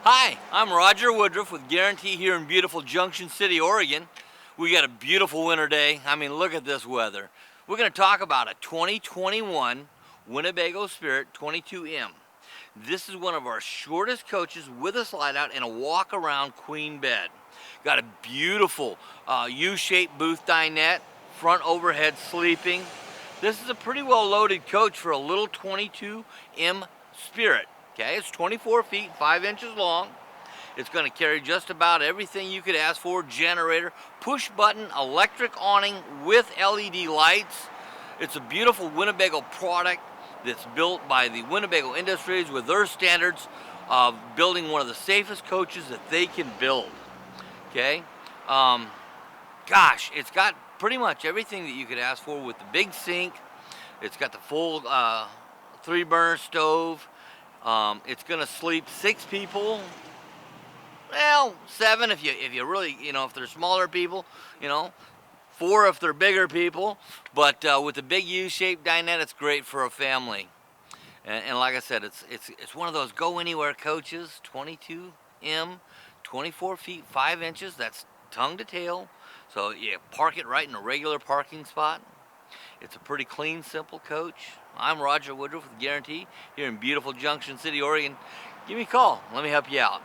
Hi, I'm Roger.Woodruff with Guaranty here in beautiful Junction City, Oregon. We got a beautiful winter day. I mean, look at this weather. We're going to talk about a 2021 Winnebago Spirit 22M. This is one of our shortest coaches with a slide out and a walk around queen bed. Got a beautiful U-shaped booth dinette, front overhead sleeping. This is a pretty well loaded coach for a little 22M Spirit. Okay, it's 24 feet, 5 inches long. It's going to carry just about everything you could ask for. Generator, push button, electric awning with LED lights. It's a beautiful Winnebago product that's built by the Winnebago Industries with their standards of building one of the safest coaches that they can build. Okay, gosh, it's got pretty much everything that you could ask for with the big sink. It's got the full 3-burner stove. It's going to sleep 6 people. Well, 7 if you really, if they're smaller people, 4 if they're bigger people. But with the big U-shaped dinette, it's great for a family. And like I said, it's one of those go anywhere coaches, 22M, 24 feet 5 inches. That's tongue to tail. So you park it right in a regular parking spot. It's a pretty clean, simple coach. I'm Roger.Woodruff with Guaranty here in beautiful Junction City, Oregon. Give me a call. Let me help you out.